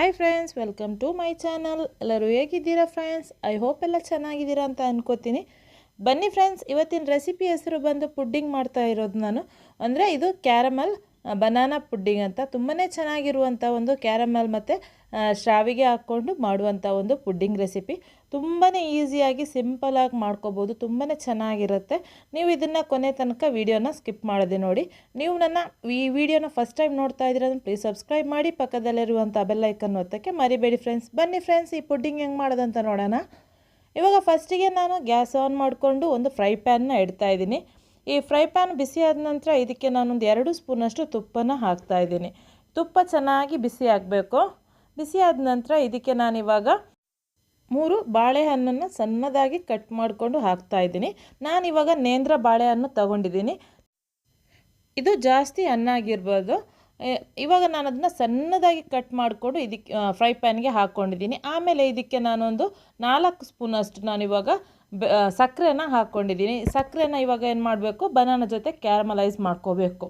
Hi friends, welcome to my channel. ಎಲ್ಲರೂ ಹೇಗಿದ್ದೀರಾ friends? I hope ಎಲ್ಲ ಚೆನ್ನಾಗಿದ್ದೀರಾ ಅಂತ ಅನ್ಕೋತೀನಿ. ಬನ್ನಿ ಫ್ರೆಂಡ್ಸ್, ಇವತ್ತಿನ ರೆಸಿಪಿ ಹೆಸರು ಬಂದು ಪುಡ್ಡಿಂಗ್ ಮಾಡ್ತಾ ಇರೋದು ನಾನು. ಅಂದರೆ ಇದು ಕ್ಯಾರಮಲ್ ಬನಾನಾ ಪುಡ್ಡಿಂಗ್ ಅಂತ. ತುಂಬಾ ಚೆನ್ನಾಗಿರುವಂಥ ಒಂದು ಕ್ಯಾರಮಲ್ ಮತ್ತು ಶಾವಿಗೆ ಹಾಕ್ಕೊಂಡು ಮಾಡುವಂಥ ಒಂದು ಪುಡ್ಡಿಂಗ್ ರೆಸಿಪಿ. ತುಂಬಾ ಈಸಿಯಾಗಿ ಸಿಂಪಲಾಗಿ ಮಾಡ್ಕೋಬೋದು. ತುಂಬಾ ಚೆನ್ನಾಗಿರುತ್ತೆ. ನೀವು ಇದನ್ನು ಕೊನೆ ತನಕ ವೀಡಿಯೋನ ಸ್ಕಿಪ್ ಮಾಡದೆ ನೋಡಿ. ನೀವು ನನ್ನ ಈ ವಿಡಿಯೋನ ಫಸ್ಟ್ ಟೈಮ್ ನೋಡ್ತಾ ಇದ್ದೀರ ಅಂದರೆ ಪ್ಲೀಸ್ ಸಬ್ಸ್ಕ್ರೈಬ್ ಮಾಡಿ, ಪಕ್ಕದಲ್ಲಿರುವಂಥ ಬೆಲ್ ಐಕನ್ ಒತ್ತಕ್ಕೆ ಮರಿಬೇಡಿ ಫ್ರೆಂಡ್ಸ್. ಬನ್ನಿ ಫ್ರೆಂಡ್ಸ್, ಈ ಪುಡ್ಡಿಂಗ್ ಹೆಂಗೆ ಮಾಡೋದಂತ ನೋಡೋಣ. ಇವಾಗ ಫಸ್ಟಿಗೆ ನಾನು ಗ್ಯಾಸ್ ಆನ್ ಮಾಡಿಕೊಂಡು ಒಂದು ಫ್ರೈ ಪ್ಯಾನ್ನ ಇಡ್ತಾ ಇದ್ದೀನಿ. ಈ ಫ್ರೈ ಪ್ಯಾನ್ ಬಿಸಿ ಆದ ನಂತರ ಇದಕ್ಕೆ ನಾನೊಂದು 2 ಸ್ಪೂನಷ್ಟು ತುಪ್ಪನ ಹಾಕ್ತಾಯಿದ್ದೀನಿ. ತುಪ್ಪ ಚೆನ್ನಾಗಿ ಬಿಸಿ ಆಗಬೇಕು. ಬಿಸಿ ಆದ ನಂತರ ಇದಕ್ಕೆ ನಾನಿವಾಗ 3 ಬಾಳೆಹಣ್ಣನ್ನು ಸಣ್ಣದಾಗಿ ಕಟ್ ಮಾಡಿಕೊಂಡು ಹಾಕ್ತಾಯಿದ್ದೀನಿ. ನಾನಿವಾಗ ನೇಂದ್ರ ಬಾಳೆಹಣ್ಣು ತಗೊಂಡಿದ್ದೀನಿ. ಇದು ಜಾಸ್ತಿ ಹಣ್ಣಾಗಿರ್ಬೋದು. ಇವಾಗ ನಾನು ಅದನ್ನು ಸಣ್ಣದಾಗಿ ಕಟ್ ಮಾಡಿಕೊಂಡು ಇದಕ್ಕೆ ಫ್ರೈ ಪ್ಯಾನ್ಗೆ ಹಾಕ್ಕೊಂಡಿದ್ದೀನಿ. ಆಮೇಲೆ ಇದಕ್ಕೆ ನಾನೊಂದು 4 ಸ್ಪೂನಷ್ಟು ನಾನಿವಾಗ ಸಕ್ಕರೆನ ಹಾಕ್ಕೊಂಡಿದ್ದೀನಿ. ಸಕ್ಕರೆನ ಇವಾಗ ಏನು ಮಾಡಬೇಕು, ಬನಾನಾ ಜೊತೆ ಕ್ಯಾರಮಲೈಸ್ ಮಾಡ್ಕೋಬೇಕು.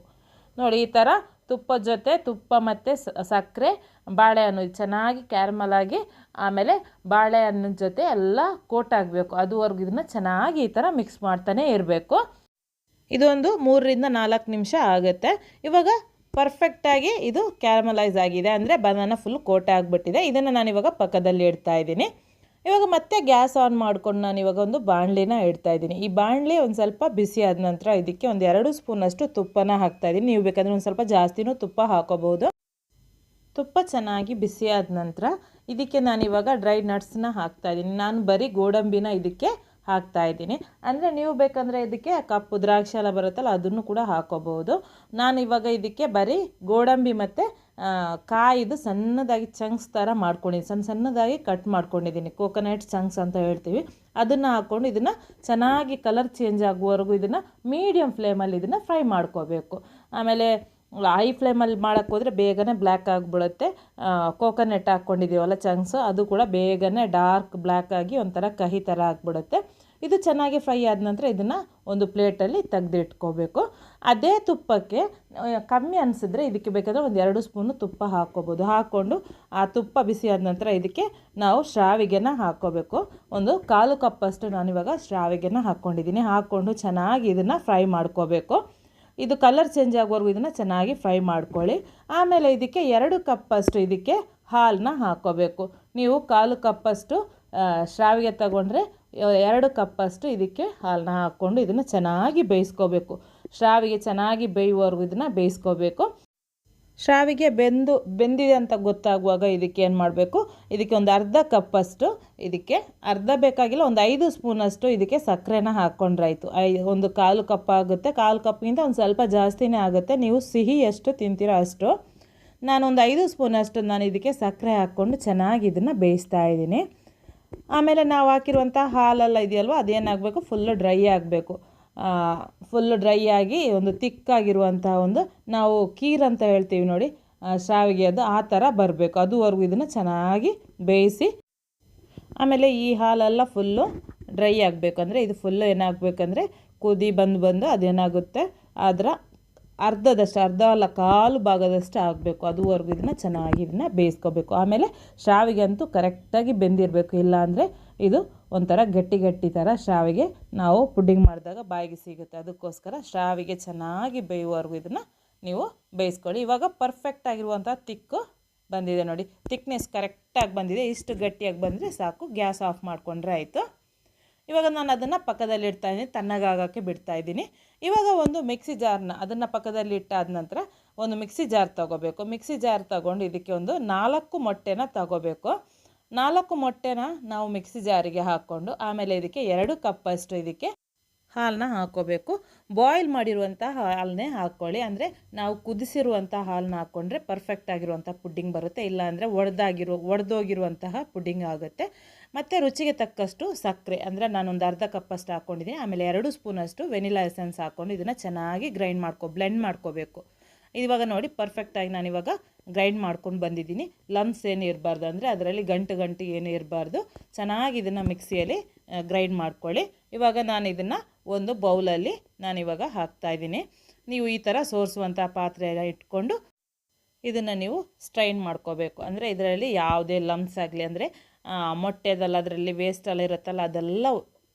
ನೋಡಿ, ಈ ಥರ ತುಪ್ಪದ ಜೊತೆ ತುಪ್ಪ ಮತ್ತು ಸಕ್ಕರೆ, ಬಾಳೆಹಣ್ಣು ಚೆನ್ನಾಗಿ ಕ್ಯಾರಮಲಾಗಿ, ಆಮೇಲೆ ಬಾಳೆಹಣ್ಣಿನ ಜೊತೆ ಎಲ್ಲ ಕೋಟ್ ಆಗಬೇಕು. ಅದುವರೆಗೂ ಇದನ್ನು ಚೆನ್ನಾಗಿ ಈ ಥರ ಮಿಕ್ಸ್ ಮಾಡ್ತಾನೆ ಇರಬೇಕು. ಇದೊಂದು 3 ರಿಂದ 4 ನಿಮಿಷ ಆಗುತ್ತೆ. ಇವಾಗ ಪರ್ಫೆಕ್ಟಾಗಿ ಇದು ಕ್ಯಾರಮಲೈಸ್ ಆಗಿದೆ, ಅಂದರೆ ಬನಾನಾ ಫುಲ್ ಕೋಟ್ ಆಗಿಬಿಟ್ಟಿದೆ. ಇದನ್ನು ನಾನಿವಾಗ ಪಕ್ಕದಲ್ಲಿ ಇಡ್ತಾ ಇದ್ದೀನಿ. ಇವಾಗ ಮತ್ತೆ ಗ್ಯಾಸ್ ಆನ್ ಮಾಡ್ಕೊಂಡು ನಾನಿವಾಗ ಒಂದು ಬಾಣಲಿನ ಇಡ್ತಾ ಇದ್ದೀನಿ. ಈ ಬಾಣಲಿ ಒಂದು ಸ್ವಲ್ಪ ಬಿಸಿ ಆದ ನಂತರ ಇದಕ್ಕೆ ಒಂದು 2 ಸ್ಪೂನಷ್ಟು ತುಪ್ಪನ ಹಾಕ್ತಾಯಿದ್ದೀನಿ. ನೀವು ಬೇಕಾದರೆ ಒಂದು ಸ್ವಲ್ಪ ಜಾಸ್ತಿನೂ ತುಪ್ಪ ಹಾಕೋಬಹುದು. ತುಪ್ಪ ಚೆನ್ನಾಗಿ ಬಿಸಿ ಆದ ನಂತರ ಇದಕ್ಕೆ ನಾನಿವಾಗ ಡ್ರೈ ನಟ್ಸ್ನ ಹಾಕ್ತಾಯಿದ್ದೀನಿ. ನಾನು ಬರೀ ಗೋಡಂಬಿನ ಇದಕ್ಕೆ ಹಾಕ್ತಾಯಿದ್ದೀನಿ. ಅಂದರೆ ನೀವು ಬೇಕಂದರೆ ಇದಕ್ಕೆ ಕಪ್ಪು ದ್ರಾಕ್ಷಿ ಎಲ್ಲ ಬರುತ್ತಲ್ಲ, ಅದನ್ನು ಕೂಡ ಹಾಕೋಬಹುದು. ನಾನು ಇವಾಗ ಇದಕ್ಕೆ ಬರೀ ಗೋಡಂಬಿ ಮತ್ತು ಕಾಯಿದು ಸಣ್ಣದಾಗಿ ಚಂಕ್ಸ್ ಥರ ಮಾಡ್ಕೊಂಡಿದ್ದೀನಿ. ಸಣ್ಣದಾಗಿ ಕಟ್ ಮಾಡ್ಕೊಂಡಿದ್ದೀನಿ. ಕೋಕೋನಟ್ ಚಂಕ್ಸ್ ಅಂತ ಹೇಳ್ತೀವಿ. ಅದನ್ನು ಹಾಕ್ಕೊಂಡು ಇದನ್ನು ಚೆನ್ನಾಗಿ ಕಲರ್ ಚೇಂಜ್ ಆಗುವವರೆಗೂ ಇದನ್ನು ಮೀಡಿಯಮ್ ಫ್ಲೇಮಲ್ಲಿ ಇದನ್ನು ಫ್ರೈ ಮಾಡ್ಕೋಬೇಕು. ಆಮೇಲೆ ಹೈ ಫ್ಲೇಮಲ್ಲಿ ಮಾಡೋಕ್ಕೆ ಹೋದರೆ ಬೇಗನೆ ಬ್ಲ್ಯಾಕ್ ಆಗಿಬಿಡುತ್ತೆ. ಕೋಕೋನಟ್ ಹಾಕ್ಕೊಂಡಿದ್ದೀವಲ್ಲ ಚಂಕ್ಸು, ಅದು ಕೂಡ ಬೇಗನೆ ಡಾರ್ಕ್ ಬ್ಲ್ಯಾಕ್ ಆಗಿ ಒಂಥರ ಕಹಿ ಥರ ಆಗಿಬಿಡುತ್ತೆ. ಇದು ಚೆನ್ನಾಗಿ ಫ್ರೈ ಆದ ನಂತರ ಇದನ್ನು ಒಂದು ಪ್ಲೇಟಲ್ಲಿ ತೆಗೆದಿಟ್ಕೋಬೇಕು. ಅದೇ ತುಪ್ಪಕ್ಕೆ ಕಮ್ಮಿ ಅನಿಸಿದ್ರೆ ಇದಕ್ಕೆ ಬೇಕಾದರೆ ಒಂದು 2 ಸ್ಪೂನು ತುಪ್ಪ ಹಾಕ್ಕೋಬೋದು. ಹಾಕ್ಕೊಂಡು ಆ ತುಪ್ಪ ಬಿಸಿ ಆದ ನಂತರ ಇದಕ್ಕೆ ನಾವು ಶಾವಿಗೆನ ಹಾಕ್ಕೋಬೇಕು. ಒಂದು 1/4 ಕಪ್ಪಷ್ಟು ನಾನಿವಾಗ ಶಾವಿಗೆನ ಹಾಕ್ಕೊಂಡಿದ್ದೀನಿ. ಹಾಕ್ಕೊಂಡು ಚೆನ್ನಾಗಿ ಇದನ್ನು ಫ್ರೈ ಮಾಡ್ಕೋಬೇಕು. ಇದು ಕಲರ್ ಚೇಂಜ್ ಆಗೋವರೆಗೂ ಇದನ್ನು ಚೆನ್ನಾಗಿ ಫ್ರೈ ಮಾಡ್ಕೊಳ್ಳಿ. ಆಮೇಲೆ ಇದಕ್ಕೆ 2 ಕಪ್ಪಷ್ಟು ಇದಕ್ಕೆ ಹಾಲನ್ನ ಹಾಕ್ಕೋಬೇಕು. ನೀವು 1/4 ಕಪ್ಪಷ್ಟು ಶಾವಿಗೆ ತಗೊಂಡ್ರೆ 2 ಕಪ್ಪಷ್ಟು ಇದಕ್ಕೆ ಹಾಲನ್ನ ಹಾಕ್ಕೊಂಡು ಇದನ್ನು ಚೆನ್ನಾಗಿ ಬೇಯಿಸ್ಕೋಬೇಕು. ಶಾವಿಗೆ ಚೆನ್ನಾಗಿ ಬೇಯುವವರೆಗೂ ಇದನ್ನು ಬೇಯಿಸ್ಕೋಬೇಕು. ಶಾವಿಗೆ ಬೆಂದಿದೆ ಅಂತ ಗೊತ್ತಾಗುವಾಗ ಇದಕ್ಕೆ ಏನು ಮಾಡಬೇಕು, ಇದಕ್ಕೆ ಒಂದು 1/2 ಕಪ್ಪಷ್ಟು, ಇದಕ್ಕೆ ಅರ್ಧ ಬೇಕಾಗಿಲ್ಲ, ಒಂದು 5 ಸ್ಪೂನಷ್ಟು ಇದಕ್ಕೆ ಸಕ್ಕರೆನ ಹಾಕ್ಕೊಂಡ್ರಾಯ್ತು. ಒಂದು 1/4 ಕಪ್ ಆಗುತ್ತೆ. 1/4 ಕಪ್ಗಿಂತ ಒಂದು ಸ್ವಲ್ಪ ಜಾಸ್ತಿನೇ ಆಗುತ್ತೆ. ನೀವು ಸಿಹಿ ಎಷ್ಟು ತಿಂತೀರೋ ಅಷ್ಟು. ನಾನೊಂದು 5 ಸ್ಪೂನಷ್ಟು ನಾನು ಇದಕ್ಕೆ ಸಕ್ಕರೆ ಹಾಕ್ಕೊಂಡು ಚೆನ್ನಾಗಿ ಇದನ್ನು ಬೇಯಿಸ್ತಾ ಇದ್ದೀನಿ. ಆಮೇಲೆ ನಾವು ಹಾಕಿರುವಂಥ ಹಾಲೆಲ್ಲ ಇದೆಯಲ್ವ, ಅದೇನಾಗಬೇಕು, ಫುಲ್ಲು ಡ್ರೈ ಆಗಬೇಕು. ಫುಲ್ಲು ಡ್ರೈ ಆಗಿ ಒಂದು ತಿಕ್ಕಾಗಿರುವಂಥ ಒಂದು, ನಾವು ಕೀರ್ ಅಂತ ಹೇಳ್ತೀವಿ ನೋಡಿ, ಶಾವಿಗೆ, ಅದು ಆ ಥರ ಬರಬೇಕು. ಅದುವರೆಗೂ ಇದನ್ನು ಚೆನ್ನಾಗಿ ಬೇಯಿಸಿ. ಆಮೇಲೆ ಈ ಹಾಲೆಲ್ಲ ಫುಲ್ಲು ಡ್ರೈ ಆಗಬೇಕು. ಅಂದರೆ ಇದು ಫುಲ್ಲು ಏನಾಗಬೇಕಂದ್ರೆ ಕುದಿ ಬಂದು ಅದೇನಾಗುತ್ತೆ, ಅದರ ಅರ್ಧ ಅಲ್ಲ 1/4 ಭಾಗದಷ್ಟು ಆಗಬೇಕು. ಅದುವರೆಗೂ ಇದನ್ನು ಚೆನ್ನಾಗಿ ಇದನ್ನು ಬೇಯಿಸ್ಕೋಬೇಕು. ಆಮೇಲೆ ಶಾವಿಗೆ ಅಂತೂ ಕರೆಕ್ಟಾಗಿ ಬೆಂದಿರಬೇಕು. ಇಲ್ಲಾಂದರೆ ಇದು ಒಂಥರ ಗಟ್ಟಿ ಥರ ಶಾವಿಗೆ ನಾವು ಪುಡ್ಡಿಂಗ್ ಮಾಡಿದಾಗ ಬಾಯಿಗೆ ಸಿಗುತ್ತೆ. ಅದಕ್ಕೋಸ್ಕರ ಶಾವಿಗೆ ಚೆನ್ನಾಗಿ ಬೇಯುವವರೆಗೂ ಇದನ್ನು ನೀವು ಬೇಯಿಸ್ಕೊಳ್ಳಿ. ಇವಾಗ ಪರ್ಫೆಕ್ಟಾಗಿರುವಂಥ ತಿಕ್ಕು ಬಂದಿದೆ ನೋಡಿ. ತಿಕ್ನೆಸ್ ಕರೆಕ್ಟಾಗಿ ಬಂದಿದೆ. ಇಷ್ಟು ಗಟ್ಟಿಯಾಗಿ ಬಂದರೆ ಸಾಕು. ಗ್ಯಾಸ್ ಆಫ್ ಮಾಡಿಕೊಂಡ್ರೆ ಆಯಿತು. ಇವಾಗ ನಾನು ಅದನ್ನು ಪಕ್ಕದಲ್ಲಿ ಇಡ್ತಾಯಿದ್ದೀನಿ, ತಣ್ಣಗಾಗೋಕ್ಕೆ ಬಿಡ್ತಾಯಿದ್ದೀನಿ. ಇವಾಗ ಒಂದು ಮಿಕ್ಸಿ ಜಾರ್ನ ಅದನ್ನು ಪಕ್ಕದಲ್ಲಿ ಇಟ್ಟಾದ ನಂತರ ಒಂದು ಮಿಕ್ಸಿ ಜಾರ್ ತೊಗೋಬೇಕು. ಮಿಕ್ಸಿ ಜಾರ್ ತೊಗೊಂಡು ಇದಕ್ಕೆ ಒಂದು 4 ಮೊಟ್ಟೆನ ತೊಗೋಬೇಕು. 4 ಮೊಟ್ಟೆನ ನಾವು ಮಿಕ್ಸಿ ಜಾರಿಗೆ ಹಾಕ್ಕೊಂಡು ಆಮೇಲೆ ಇದಕ್ಕೆ 2 ಕಪ್ಪಷ್ಟು ಇದಕ್ಕೆ ಹಾಲನ್ನ ಹಾಕ್ಕೋಬೇಕು. ಬಾಯ್ಲ್ ಮಾಡಿರುವಂಥ ಹಾಲನ್ನೇ ಹಾಕ್ಕೊಳ್ಳಿ. ಅಂದರೆ ನಾವು ಕುದಿಸಿರುವಂಥ ಹಾಲನ್ನ ಹಾಕ್ಕೊಂಡ್ರೆ ಪರ್ಫೆಕ್ಟಾಗಿರುವಂಥ ಪುಡ್ಡಿಂಗ್ ಬರುತ್ತೆ. ಇಲ್ಲಾಂದರೆ ಒಡೆದೋಗಿರುವಂತಹ ಪುಡ್ಡಿಂಗ್ ಆಗುತ್ತೆ. ಮತ್ತು ರುಚಿಗೆ ತಕ್ಕಷ್ಟು ಸಕ್ಕರೆ, ಅಂದರೆ ನಾನೊಂದು 1/2 ಕಪ್ಪಷ್ಟು ಹಾಕ್ಕೊಂಡಿದ್ದೀನಿ. ಆಮೇಲೆ 2 ಸ್ಪೂನಷ್ಟು ವೆನಿಲಾ ಎಸೆನ್ಸ್ ಹಾಕ್ಕೊಂಡು ಇದನ್ನು ಚೆನ್ನಾಗಿ ಬ್ಲೆಂಡ್ ಮಾಡ್ಕೋಬೇಕು. ಇವಾಗ ನೋಡಿ, ಪರ್ಫೆಕ್ಟಾಗಿ ನಾನಿವಾಗ ಗ್ರೈಂಡ್ ಮಾಡ್ಕೊಂಡು ಬಂದಿದ್ದೀನಿ. ಲಮ್ಸ್ ಏನು ಇರಬಾರ್ದು, ಅಂದರೆ ಅದರಲ್ಲಿ ಗಂಟು ಏನು ಇರಬಾರ್ದು. ಚೆನ್ನಾಗಿ ಇದನ್ನು ಮಿಕ್ಸಿಯಲ್ಲಿ ಗ್ರೈಂಡ್ ಮಾಡ್ಕೊಳ್ಳಿ. ಇವಾಗ ನಾನು ಇದನ್ನು ಒಂದು ಬೌಲಲ್ಲಿ ನಾನಿವಾಗ ಹಾಕ್ತಾಯಿದ್ದೀನಿ. ನೀವು ಈ ಥರ ಸೋರಿಸುವಂಥ ಪಾತ್ರೆ ಇಟ್ಕೊಂಡು ಇದನ್ನು ನೀವು ಸ್ಟ್ರೈನ್ ಮಾಡ್ಕೋಬೇಕು. ಅಂದರೆ ಇದರಲ್ಲಿ ಯಾವುದೇ ಲಮ್ಸ್ ಆಗಲಿ ಅಂದರೆ ಮೊಟ್ಟೆದಲ್ಲ ಅದರಲ್ಲಿ ವೇಸ್ಟೆಲ್ಲ ಇರುತ್ತಲ್ಲ ಅದೆಲ್ಲ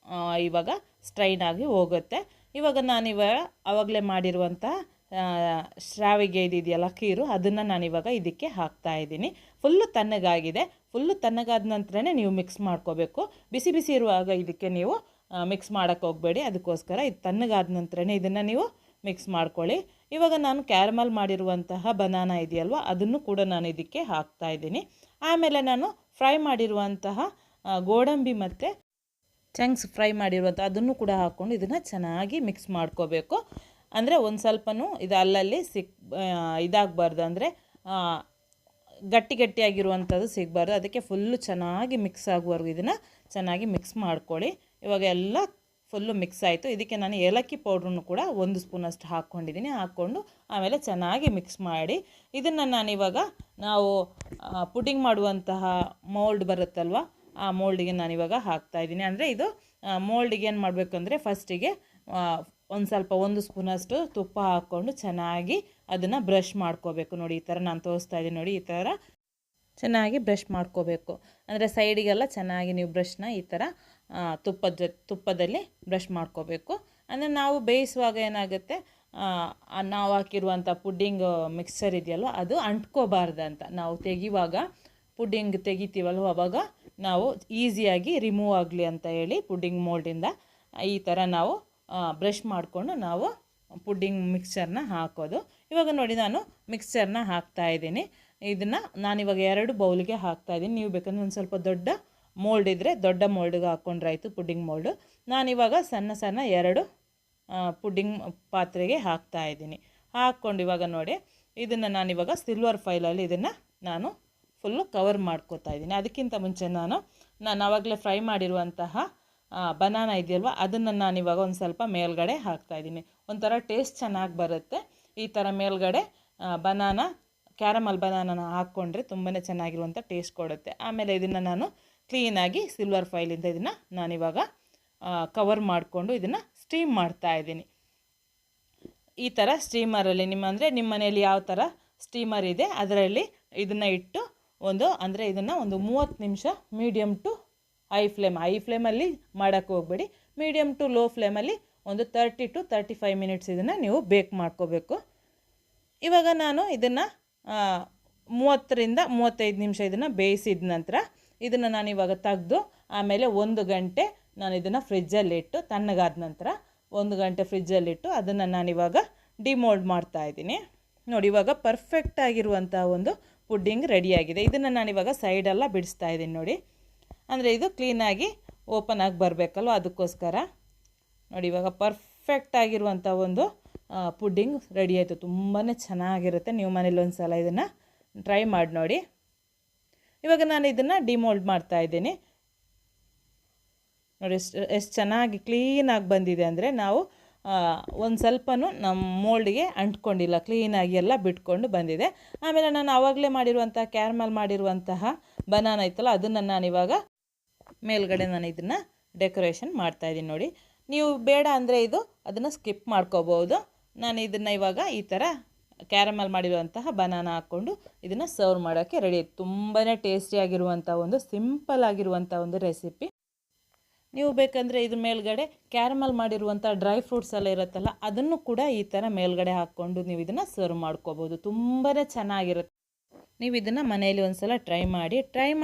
ಇವಾಗ ಸ್ಟ್ರೈನ್ ಆಗಿ ಹೋಗುತ್ತೆ. ಇವಾಗ ಆವಾಗಲೇ ಮಾಡಿರುವಂಥ ಶ್ರಾವಿಗೆ ಇದೆಯಲ್ಲ ಖೀರು, ಅದನ್ನು ನಾನಿವಾಗ ಇದಕ್ಕೆ ಹಾಕ್ತಾಯಿದ್ದೀನಿ. ಫುಲ್ಲು ತಣ್ಣಗಾಗಿದೆ. ಫುಲ್ಲು ತಣ್ಣಗಾದ ನಂತರನೇ ನೀವು ಮಿಕ್ಸ್ ಮಾಡ್ಕೋಬೇಕು. ಬಿಸಿ ಬಿಸಿ ಇರುವಾಗ ಇದಕ್ಕೆ ನೀವು ಮಿಕ್ಸ್ ಮಾಡೋಕ್ಕೆ ಹೋಗಬೇಡಿ. ಅದಕ್ಕೋಸ್ಕರ ಇದು ತಣ್ಣಗಾದ ನಂತರನೇ ಇದನ್ನು ನೀವು ಮಿಕ್ಸ್ ಮಾಡ್ಕೊಳ್ಳಿ. ಇವಾಗ ನಾನು ಕ್ಯಾರಮಲ್ ಮಾಡಿರುವಂತಹ ಬನಾನಾ ಇದೆಯಲ್ವ ಅದನ್ನು ಕೂಡ ನಾನು ಇದಕ್ಕೆ ಹಾಕ್ತಾಯಿದ್ದೀನಿ. ಆಮೇಲೆ ನಾನು ಫ್ರೈ ಮಾಡಿರುವಂತಹ ಗೋಡಂಬಿ ಮತ್ತು ಚಂಕ್ಸ್ ಫ್ರೈ ಮಾಡಿರುವಂಥ ಅದನ್ನು ಕೂಡ ಹಾಕ್ಕೊಂಡು ಇದನ್ನು ಚೆನ್ನಾಗಿ ಮಿಕ್ಸ್ ಮಾಡ್ಕೋಬೇಕು. ಅಂದರೆ ಒಂದು ಸ್ವಲ್ಪನೂ ಇದು ಅಲ್ಲಲ್ಲಿ ಇದಾಗಬಾರ್ದು, ಅಂದರೆ ಗಟ್ಟಿಯಾಗಿರುವಂಥದ್ದು ಸಿಗಬಾರ್ದು. ಅದಕ್ಕೆ ಫುಲ್ಲು ಚೆನ್ನಾಗಿ ಮಿಕ್ಸ್ ಆಗುವವರೆಗೂ ಇದನ್ನು ಚೆನ್ನಾಗಿ ಮಿಕ್ಸ್ ಮಾಡ್ಕೊಳ್ಳಿ. ಇವಾಗ ಎಲ್ಲ ಫುಲ್ಲು ಮಿಕ್ಸ್ ಆಯಿತು. ಇದಕ್ಕೆ ನಾನು ಏಲಕ್ಕಿ ಪೌಡ್ರನ್ನು ಕೂಡ 1 ಸ್ಪೂನಷ್ಟು ಹಾಕ್ಕೊಂಡಿದ್ದೀನಿ. ಹಾಕ್ಕೊಂಡು ಆಮೇಲೆ ಚೆನ್ನಾಗಿ ಮಿಕ್ಸ್ ಮಾಡಿ ಇದನ್ನು ನಾನಿವಾಗ ನಾವು ಪುಡಿಂಗ್ ಮಾಡುವಂತಹ ಮೋಲ್ಡ್ ಬರುತ್ತಲ್ವ, ಆ ಮೋಲ್ಡಿಗೆ ನಾನಿವಾಗ ಹಾಕ್ತಾಯಿದ್ದೀನಿ. ಅಂದರೆ ಇದು ಮೋಲ್ಡಿಗೆ ಏನು ಮಾಡಬೇಕಂದ್ರೆ ಫಸ್ಟಿಗೆ ಸ್ವಲ್ಪ 1 ಸ್ಪೂನಷ್ಟು ತುಪ್ಪ ಹಾಕ್ಕೊಂಡು ಚೆನ್ನಾಗಿ ಅದನ್ನು ಬ್ರಷ್ ಮಾಡ್ಕೋಬೇಕು. ನೋಡಿ ಈ ಥರ ನಾನು ತೋರಿಸ್ತಾ ಇದ್ದೀನಿ. ನೋಡಿ ಈ ಥರ ಚೆನ್ನಾಗಿ ಬ್ರಷ್ ಮಾಡ್ಕೋಬೇಕು. ಅಂದರೆ ಸೈಡಿಗೆಲ್ಲ ಚೆನ್ನಾಗಿ ನೀವು ಬ್ರಷ್ನ ಈ ಥರ ತುಪ್ಪದಲ್ಲಿ ಬ್ರಷ್ ಮಾಡ್ಕೋಬೇಕು. ಅಂದರೆ ನಾವು ಬೇಯಿಸುವಾಗ ಏನಾಗುತ್ತೆ, ನಾವು ಹಾಕಿರುವಂಥ ಪುಡ್ಡಿಂಗ್ ಮಿಕ್ಸ್ಚರ್ ಇದೆಯಲ್ವ ಅದು ಅಂಟ್ಕೋಬಾರ್ದಂತ. ನಾವು ತೆಗಿವಾಗ ಪುಡ್ಡಿಂಗ್ ತೆಗಿತೀವಲ್ವ ಅವಾಗ ನಾವು ಈಸಿಯಾಗಿ ರಿಮೂವ್ ಆಗಲಿ ಅಂತ ಹೇಳಿ ಪುಡ್ಡಿಂಗ್ ಮೋಲ್ಡಿಂದ ಈ ಥರ ನಾವು ಬ್ರಷ್ ಮಾಡಿಕೊಂಡು ನಾವು ಪುಡ್ಡಿಂಗ್ ಮಿಕ್ಸ್ಚರ್ನ ಹಾಕೋದು. ಇವಾಗ ನೋಡಿ ನಾನು ಮಿಕ್ಸ್ಚರ್ನ ಹಾಕ್ತಾಯಿದ್ದೀನಿ. ಇದನ್ನು ನಾನಿವಾಗ 2 ಬೌಲ್ಗೆ ಹಾಕ್ತಾಯಿದ್ದೀನಿ. ನೀವು ಬೇಕಂದ್ರೆ ಒಂದು ಸ್ವಲ್ಪ ದೊಡ್ಡ ಮೋಲ್ಡ್ ಇದ್ದರೆ ದೊಡ್ಡ ಮೋಲ್ಡ್ಗೆ ಹಾಕ್ಕೊಂಡ್ರಾಯ್ತು ಪುಡ್ಡಿಂಗ್ ಮೋಲ್ಡು. ನಾನಿವಾಗ ಸಣ್ಣ 2 ಪುಡ್ಡಿಂಗ್ ಪಾತ್ರೆಗೆ ಹಾಕ್ತಾಯಿದ್ದೀನಿ. ಹಾಕ್ಕೊಂಡು ಇವಾಗ ನೋಡಿ ಇದನ್ನು ನಾನಿವಾಗ ಸಿಲ್ವರ್ ಫೈಲಲ್ಲಿ ಇದನ್ನು ನಾನು ಫುಲ್ಲು ಕವರ್ ಮಾಡ್ಕೋತಾ ಇದ್ದೀನಿ. ಅದಕ್ಕಿಂತ ಮುಂಚೆ ನಾನು ಆವಾಗಲೇ ಫ್ರೈ ಮಾಡಿರುವಂತಹ ಬನಾನಾ ಇದೆಯಲ್ವ ಅದನ್ನು ನಾನಿವಾಗ ಒಂದು ಸ್ವಲ್ಪ ಮೇಲ್ಗಡೆ ಹಾಕ್ತಾಯಿದ್ದೀನಿ. ಒಂಥರ ಟೇಸ್ಟ್ ಚೆನ್ನಾಗಿ ಬರುತ್ತೆ. ಈ ಥರ ಮೇಲ್ಗಡೆ ಕ್ಯಾರಮಲ್ ಬನಾನನ ಹಾಕ್ಕೊಂಡ್ರೆ ತುಂಬಾ ಚೆನ್ನಾಗಿರುವಂಥ ಟೇಸ್ಟ್ ಕೊಡುತ್ತೆ. ಆಮೇಲೆ ಇದನ್ನು ನಾನು ಕ್ಲೀನಾಗಿ ಸಿಲ್ವರ್ ಫೈಲಿಂದ ಇದನ್ನು ನಾನಿವಾಗ ಕವರ್ ಮಾಡಿಕೊಂಡು ಇದನ್ನು ಸ್ಟೀಮ್ ಮಾಡ್ತಾಯಿದ್ದೀನಿ. ಈ ಥರ ಸ್ಟೀಮರಲ್ಲಿ ನಿಮ್ಮ ಮನೆಯಲ್ಲಿ ಯಾವ ಥರ ಸ್ಟೀಮರ್ ಇದೆ ಅದರಲ್ಲಿ ಇದನ್ನು ಇಟ್ಟು ಇದನ್ನು ಒಂದು 30 ನಿಮಿಷ ಮೀಡಿಯಮ್ ಟು ಹೈ ಫ್ಲೇಮಲ್ಲಿ ಮಾಡೋಕ್ಕೆ ಹೋಗಬೇಡಿ. ಮೀಡಿಯಮ್ ಟು ಲೋ ಫ್ಲೇಮಲ್ಲಿ ಒಂದು 30 to 35 ಮಿನಿಟ್ಸ್ ಇದನ್ನು ನೀವು ಬೇಕ್ ಮಾಡ್ಕೋಬೇಕು. ಇವಾಗ ನಾನು ಇದನ್ನು 30ರಿಂದ 35 ನಿಮಿಷ ಇದನ್ನು ಬೇಯಿಸಿದ ನಂತರ ಇದನ್ನು ನಾನಿವಾಗ ತೆಗೆದು ಆಮೇಲೆ 1 ಗಂಟೆ ನಾನು ಇದನ್ನು ಫ್ರಿಜ್ಜಲ್ಲಿಟ್ಟು ತಣ್ಣಗಾದ ನಂತರ 1 ಗಂಟೆ ಫ್ರಿಜ್ಜಲ್ಲಿಟ್ಟು ಅದನ್ನು ನಾನಿವಾಗ ಡಿಮೋಲ್ಡ್ ಮಾಡ್ತಾಯಿದ್ದೀನಿ. ನೋಡಿ ಇವಾಗ ಪರ್ಫೆಕ್ಟ್ ಆಗಿರುವಂಥ ಒಂದು ಪುಡ್ಡಿಂಗ್ ರೆಡಿಯಾಗಿದೆ. ಇದನ್ನು ನಾನಿವಾಗ ಸೈಡೆಲ್ಲ ಬಿಡಿಸ್ತಾ ಇದ್ದೀನಿ. ನೋಡಿ ಅಂದರೆ ಇದು ಕ್ಲೀನಾಗಿ ಓಪನ್ ಆಗಿ ಬರಬೇಕಲ್ವ, ಅದಕ್ಕೋಸ್ಕರ ನೋಡಿ ಇವಾಗ ಪರ್ಫೆಕ್ಟ್ ಆಗಿರುವಂಥ ಒಂದು ಪುಡ್ಡಿಂಗ್ ರೆಡಿ ಆಯಿತು. ತುಂಬಾ ಚೆನ್ನಾಗಿರುತ್ತೆ. ನೀವು ಮನೇಲಿ ಒಂದು ಸಲ ಇದನ್ನು ಟ್ರೈ ಮಾಡಿ ನೋಡಿ. ಇವಾಗ ನಾನು ಇದನ್ನು ಡಿಮೋಲ್ಡ್ ಮಾಡ್ತಾಯಿದ್ದೀನಿ. ನೋಡಿ ಎಷ್ಟು ಚೆನ್ನಾಗಿ ಕ್ಲೀನಾಗಿ ಬಂದಿದೆ ಅಂದರೆ ನಾವು ಒಂದು ಸ್ವಲ್ಪನೂ ನಮ್ಮ ಮೋಲ್ಡಿಗೆ ಅಂಟ್ಕೊಂಡಿಲ್ಲ, ಕ್ಲೀನಾಗಿ ಎಲ್ಲ ಬಿಟ್ಕೊಂಡು ಬಂದಿದೆ. ಆಮೇಲೆ ನಾನು ಆವಾಗಲೇ ಮಾಡಿರುವಂಥ ಕ್ಯಾರಮಲ್ ಮಾಡಿರುವಂತಹ ಬನಾನಾ ಇತ್ತಲ್ಲ ಅದನ್ನು ನಾನಿವಾಗ ಮೇಲ್ಗಡೆ ನಾನು ಇದನ್ನು ಡೆಕೋರೇಷನ್ ಮಾಡ್ತಾಯಿದ್ದೀನಿ. ನೋಡಿ ನೀವು ಬೇಡ ಅಂದರೆ ಅದನ್ನು ಸ್ಕಿಪ್ ಮಾಡ್ಕೋಬೋದು. ನಾನು ಇದನ್ನು ಇವಾಗ ಈ ಥರ ಕ್ಯಾರಮಲ್ ಮಾಡಿರುವಂತಹ ಬನಾನಾ ಹಾಕ್ಕೊಂಡು ಇದನ್ನು ಸರ್ವ್ ಮಾಡೋಕ್ಕೆ ರೆಡಿ. ತುಂಬಾ ಟೇಸ್ಟಿಯಾಗಿರುವಂಥ ಒಂದು ಸಿಂಪಲ್ ಆಗಿರುವಂಥ ಒಂದು ರೆಸಿಪಿ. ನೀವು ಬೇಕಂದರೆ ಇದ್ರ ಮೇಲ್ಗಡೆ ಕ್ಯಾರಮಲ್ ಮಾಡಿರುವಂಥ ಡ್ರೈ ಫ್ರೂಟ್ಸ್ ಎಲ್ಲ ಇರುತ್ತಲ್ಲ ಅದನ್ನು ಕೂಡ ಈ ಥರ ಮೇಲ್ಗಡೆ ಹಾಕ್ಕೊಂಡು ನೀವು ಇದನ್ನು ಸರ್ವ್ ಮಾಡ್ಕೋಬೋದು. ತುಂಬಾ ಚೆನ್ನಾಗಿರುತ್ತೆ. ನೀವು ಇದನ್ನು ಮನೆಯಲ್ಲಿ ಒಂದು ಸಲ ಟ್ರೈ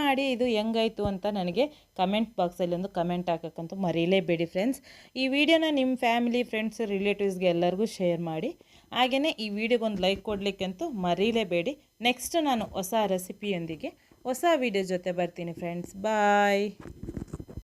ಮಾಡಿ ಇದು ಹೆಂಗಾಯಿತು ಅಂತ ನನಗೆ ಕಮೆಂಟ್ ಬಾಕ್ಸಲ್ಲಿ ಒಂದು ಕಮೆಂಟ್ ಹಾಕೋಕ್ಕಂತೂ ಮರೀಲೇಬೇಡಿ ಫ್ರೆಂಡ್ಸ್. ಈ ವಿಡಿಯೋನ ನಿಮ್ಮ ಫ್ಯಾಮಿಲಿ ಫ್ರೆಂಡ್ಸ್ ರಿಲೇಟಿವ್ಸ್ಗೆ ಎಲ್ಲರಿಗೂ ಶೇರ್ ಮಾಡಿ. ಹಾಗೆಯೇ ಈ ವಿಡಿಯೋಗೆ ಒಂದು ಲೈಕ್ ಕೊಡಲಿಕ್ಕಂತೂ ಮರೀಲೇಬೇಡಿ. ನೆಕ್ಸ್ಟ್ ನಾನು ಹೊಸ ರೆಸಿಪಿಯೊಂದಿಗೆ ಹೊಸ ವಿಡಿಯೋ ಜೊತೆ ಬರ್ತೀನಿ ಫ್ರೆಂಡ್ಸ್. ಬಾಯ್.